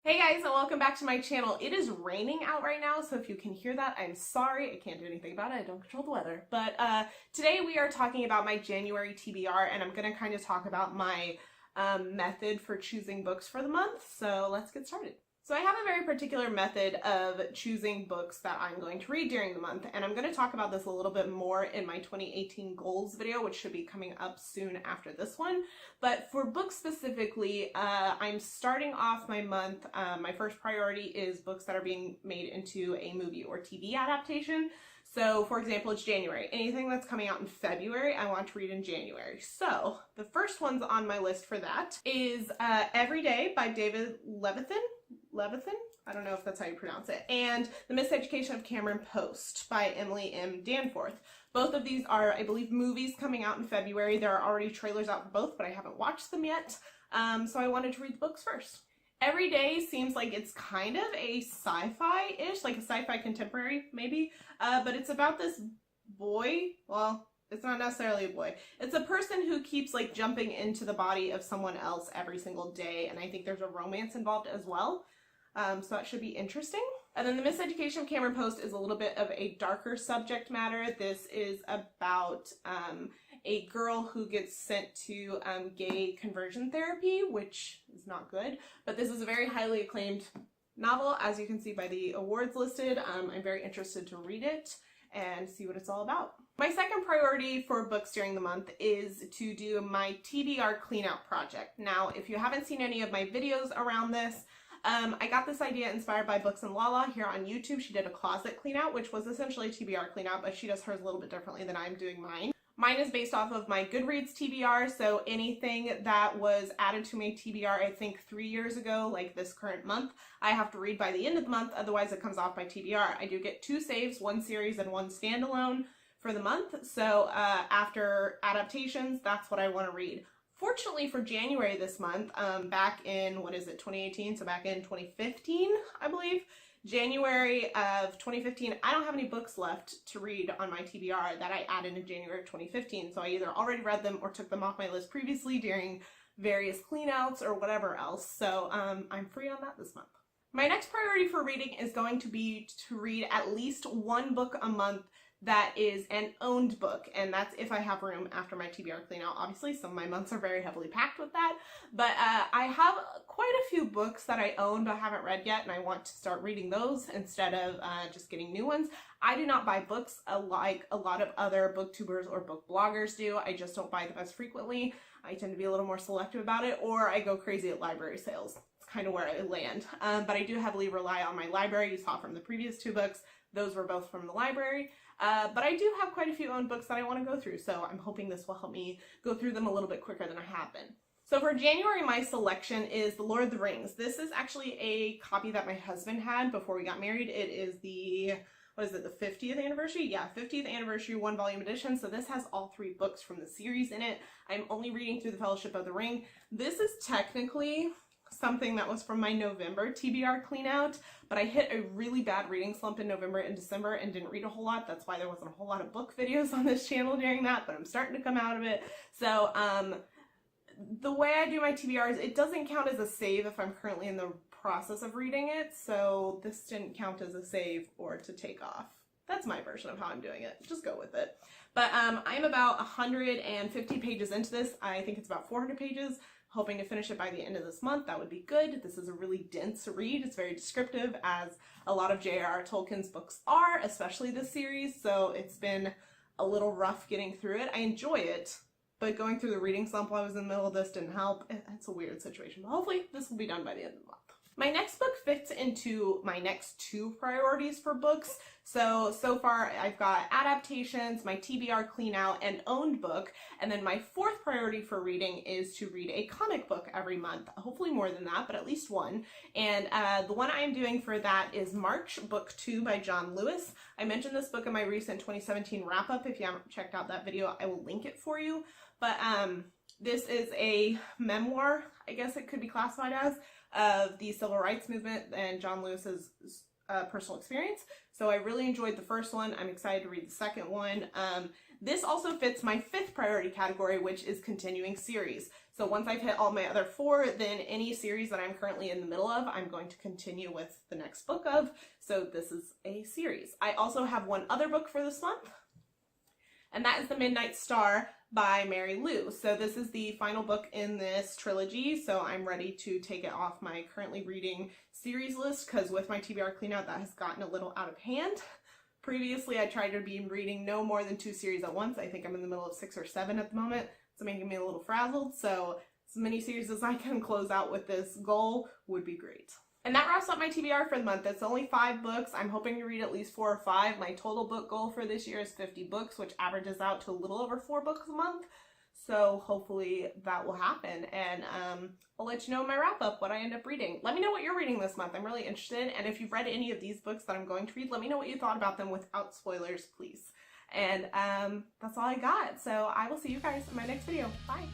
Hey guys, and welcome back to my channel. It is raining out right now, so if you can hear that, I'm sorry. I can't do anything about it. I don't control the weather. But today we are talking about my January TBR, and I'm going to kind of talk about my method for choosing books for the month. So let's get started. So I have a very particular method of choosing books that I'm going to read during the month, and I'm going to talk about this a little bit more in my 2018 goals video, which should be coming up soon after this one. But for books specifically, I'm starting off my month. My first priority is books that are being made into a movie or TV adaptation. So, for example, it's January. Anything that's coming out in February, I want to read in January. So, the first ones on my list for that is Every Day by David Levithan. I don't know if that's how you pronounce it. And The Miseducation of Cameron Post by Emily M. Danforth. Both of these are, I believe, movies coming out in February. There are already trailers out for both, but I haven't watched them yet. So I wanted to read the books first. Every Day seems like it's kind of a sci-fi-ish, like a sci-fi contemporary, maybe. But it's about this boy. Well, it's not necessarily a boy. It's a person who keeps like jumping into the body of someone else every single day. And I think there's a romance involved as well. So that should be interesting. And then The Miseducation of Cameron Post is a little bit of a darker subject matter. This is about a girl who gets sent to gay conversion therapy, which is not good. But this is a very highly acclaimed novel, as you can see by the awards listed. I'm very interested to read it and see what it's all about. My second priority for books during the month is to do my TBR Cleanout Project. Now, if you haven't seen any of my videos around this, I got this idea inspired by Books and Lala here on YouTube. She did a closet clean out, which was essentially TBR clean out, but she does hers a little bit differently than I'm doing mine. Mine is based off of my Goodreads TBR, so anything that was added to my TBR, I think 3 years ago, like this current month, I have to read by the end of the month, otherwise it comes off my TBR. I do get 2 saves, 1 series and 1 standalone for the month, so after adaptations, that's what I want to read. Fortunately for January this month, back in, 2018? So back in 2015, I believe, January of 2015, I don't have any books left to read on my TBR that I added in January of 2015. So I either already read them or took them off my list previously during various cleanouts or whatever else. So I'm free on that this month. My next priority for reading is going to be to read at least 1 book a month that is an owned book, and that's if I have room after my TBR clean out. Obviously, some of my months are very heavily packed with that, but I have quite a few books that I own but haven't read yet, and I want to start reading those instead of just getting new ones. I do not buy books like a lot of other booktubers or book bloggers do. I just don't buy them as frequently. I tend to be a little more selective about it, or I go crazy at library sales. It's kind of where I land, but I do heavily rely on my library. You saw from the previous 2 books, those were both from the library. But I do have quite a few owned books that I want to go through, so I'm hoping this will help me go through them a little bit quicker than I have been. So for January, my selection is The Lord of the Rings. This is actually a copy that my husband had before we got married. It is the, the 50th anniversary? Yeah, 50th anniversary 1-volume edition. So this has all 3 books from the series in it. I'm only reading through The Fellowship of the Ring. This is technically something that was from my November TBR clean out, but I hit a really bad reading slump in November and December and didn't read a whole lot. That's why there wasn't a whole lot of book videos on this channel during that, but I'm starting to come out of it. So the way I do my TBRs, it doesn't count as a save if I'm currently in the process of reading it, so this didn't count as a save or to take off. That's my version of how I'm doing it. Just go with it. But I'm about 150 pages into this. I think it's about 400 pages. Hoping to finish it by the end of this month. That would be good. This is a really dense read. It's very descriptive, as a lot of J.R.R. Tolkien's books are, especially this series, so it's been a little rough getting through it. I enjoy it, but going through the reading slump while I was in the middle of this didn't help. It's a weird situation, but hopefully this will be done by the end of the month. My next book fits into my next 2 priorities for books. So far I've got adaptations, my TBR clean out, and owned book. And then my 4th priority for reading is to read a comic book every month. Hopefully more than that, but at least 1. And the one I am doing for that is March, book 2 by John Lewis. I mentioned this book in my recent 2017 wrap up. If you haven't checked out that video, I will link it for you. But this is a memoir, I guess it could be classified as, of the civil rights movement and John Lewis's personal experience. So I really enjoyed the first one. I'm excited to read the second one. This also fits my 5th priority category, which is continuing series. So once I've hit all my other 4, then any series that I'm currently in the middle of, I'm going to continue with the next book of. So this is a series. I also have one other book for this month, and that is The Midnight Star by Mary Lou. So this is the final book in this trilogy, so I'm ready to take it off my currently reading series list, because with my TBR Cleanout, that has gotten a little out of hand. Previously, I tried to be reading no more than 2 series at once. I think I'm in the middle of 6 or 7 at the moment. It's making me a little frazzled, so as many series as I can close out with this goal would be great. And that wraps up my TBR for the month. It's only 5 books. I'm hoping to read at least 4 or 5. My total book goal for this year is 50 books, which averages out to a little over 4 books a month. So hopefully that will happen. And I'll let you know in my wrap up what I end up reading. Let me know what you're reading this month. I'm really interested. And if you've read any of these books that I'm going to read, let me know what you thought about them without spoilers, please. And that's all I got. So I will see you guys in my next video. Bye.